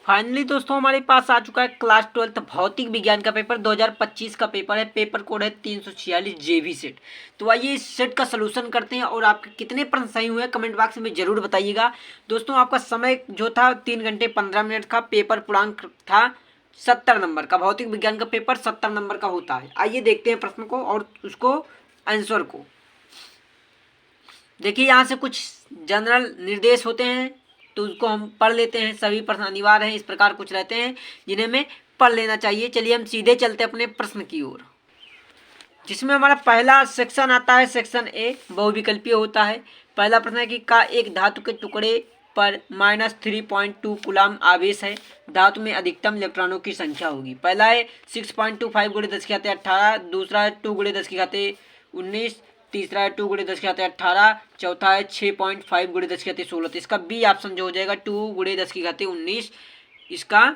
Finally दोस्तों हमारे पास आ चुका है क्लास 12 भौतिक विज्ञान का पेपर 2025 का पेपर है। पेपर कोड है 346 जेवी सेट। तो आइए इस सेट का सलूशन करते हैं और आपके कितने प्रश्न सही हुए कमेंट बॉक्स में जरूर बताइएगा। दोस्तों आपका समय जो था 3 घंटे 15 मिनट का। पेपर पूर्णांक था 70 नंबर का। भौतिक विज्ञान का पेपर 70 नंबर का होता है। आइए देखते हैं प्रश्न को और उसको आंसर को। देखिए यहाँ से कुछ जनरल निर्देश होते हैं तो उसको हम पढ़ लेते हैं। सभी प्रश्न अनिवार्य हैं, इस प्रकार कुछ रहते हैं जिन्हें हमें पढ़ लेना चाहिए। चलिए हम सीधे चलते अपने प्रश्न की ओर, जिसमें हमारा पहला सेक्शन आता है सेक्शन ए, बहुविकल्पीय होता है। पहला प्रश्न है कि का एक धातु के टुकड़े पर -3.2 कूलम आवेश है, धातु में अधिकतम इलेक्ट्रॉनों की संख्या होगी। पहला है 6.25 गुणे 10⁻18, दूसरा है 2 गुणे 10⁻19, तीसरा है 2 गुणे 10⁻18, चौथा है 6.5 गुणे 10⁻16। तो इसका बी ऑप्शन जो हो जाएगा 2 गुणे 10⁻19 इसका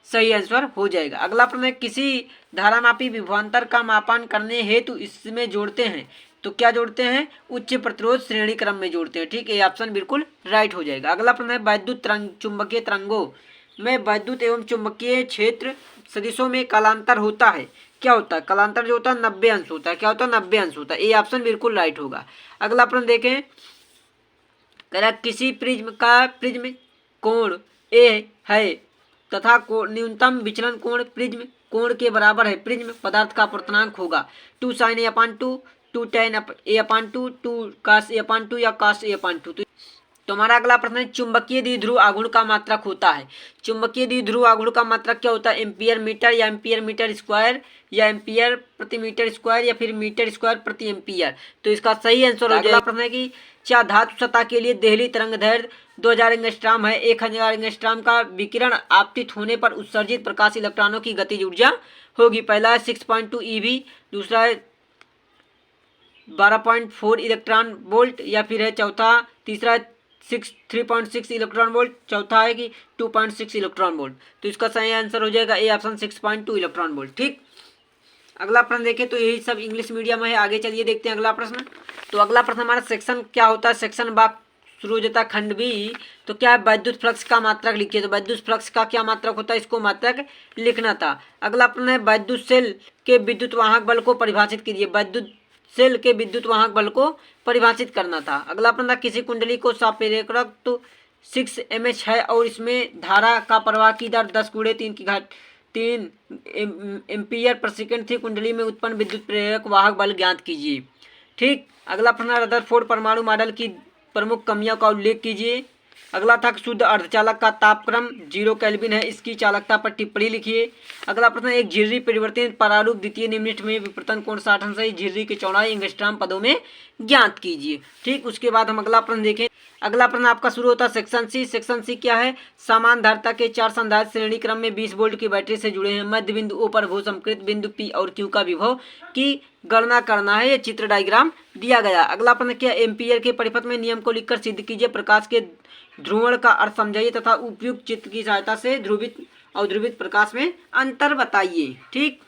सही आंसर हो जाएगा। अगला प्रश्न है किसी धारामापी विभवांतर का मापन करने हेतु इसमें जोड़ते हैं, तो क्या जोड़ते हैं? उच्च प्रतिरोध श्रेणी क्रम में जोड़ते हैं। ठीक, ये ऑप्शन बिल्कुल राइट हो जाएगा। अगला प्रश्न है वैद्युत तरंग चुंबकीय तरंगों में वैद्युत एवं चुंबकीय क्षेत्र सदिशों में कालांतर होता है, क्या होता है? कालांतर जो होता है 90 अंश होता है। क्या होता है? 90 अंश होता है। ये ऑप्शन बिल्कुल राइट होगा। अगला प्रश्न देखें, कह रहा किसी प्रिज्म कोण ए है तथा न्यूनतम विचलन कोण प्रिज्म कोण के बराबर है। प्रिज्म पदार्थ का अपवर्तनांक होगा 2 sin a/2, 2 tan a/2, 2 cos a/2 या cos a/2। तो हमारा अगला प्रश्न है चुंबकीय द्विध्रुव आघूर्ण का मात्रक होता है। चुंबकीय द्विध्रुव आघूर्ण का मात्रक क्या होता है? एम्पियर मीटर या एम्पियर मीटर स्क्वायर या एम्पियर प्रति मीटर स्क्वायर या फिर मीटर स्क्वायर प्रति एम्पियर। तो इसका सही आंसर हो जाएगा। अगला प्रश्न है कि क्या धातु सतह के लिए देहली तरंग दैर्ध्य 2000 एंगस्ट्रॉम है। 1000 एंगस्ट्रॉम का विकिरण आपतित होने पर उत्सर्जित प्रकाश इलेक्ट्रॉनों की गतिज ऊर्जा होगी। पहला है 6.2 EV, दूसरा है 12.4 इलेक्ट्रॉन वोल्ट या फिर है चौथा, तीसरा है 3.6 इलेक्ट्रॉन वोल्ट, चौथा है कि 2.6 इलेक्ट्रॉन वोल्ट। तो इसका सही आंसर हो जाएगा ए ऑप्शन 6.2 इलेक्ट्रॉन वोल्ट। ठीक, अगला प्रश्न देखें तो यही सब इंग्लिश मीडियम है। आगे चलिए देखते हैं अगला प्रश्न। तो अगला प्रश्न हमारा सेक्शन क्या होता है? सेक्शन बाक शुरू हो जाता है खंड बी। तो क्या है? वैद्युत फ्लक्स का मात्रक लिखिए। तो वैद्युत फ्लक्स का क्या मात्रक होता है? इसको मात्रक लिखना था। अगला प्रश्न है वैद्युत सेल के विद्युत वाहक बल को परिभाषित कीजिए। वैद्युत सेल के विद्युत वाहक बल को परिभाषित करना था। अगला प्रश्न था किसी कुंडली को सापेक्षक तो 6 mH है और इसमें धारा का प्रवाह की दर 10 गुणे 3 एम्पियर प्रति सेकंड थी। कुंडली में उत्पन्न विद्युत प्रेरक वाहक बल ज्ञात कीजिए। ठीक, अगला प्रश्न रदरफोर्ड परमाणु मॉडल की प्रमुख कमियों का उल्लेख कीजिए। अगला था शुद्ध अर्धचालक का तापक्रम 0 केल्विन है, इसकी चालकता पर टिप्पणी लिखिए। अगला प्रश्न एक झिर्री परिवर्तित परारूप द्वितीय निम्नलिखित में विवर्तन कोण 60 अंश है, झिर्री की चौड़ाई एंगस्ट्रॉम पदों में ज्ञात कीजिए। ठीक, उसके बाद हम अगला प्रश्न देखें। अगला प्रश्न आपका शुरू होता है सेक्शन सी। सेक्शन सी क्या है? समान धारिता के 4 संधारित्र श्रेणी क्रम में 20 वोल्ट की बैटरी से जुड़े हैं। मध्य बिंदु ओ पर भू समकृत बिंदु पी और क्यू का विभव की गणना करना है। ये चित्र डायग्राम दिया गया। अगला प्रश्न क्या? एम्पियर के परिपथ में नियम को लिखकर सिद्ध कीजिए। प्रकाश के ध्रुवण का अर्थ समझाइए तथा उपयुक्त चित्र की सहायता से ध्रुवित और ध्रुवित प्रकाश में अंतर बताइए। ठीक,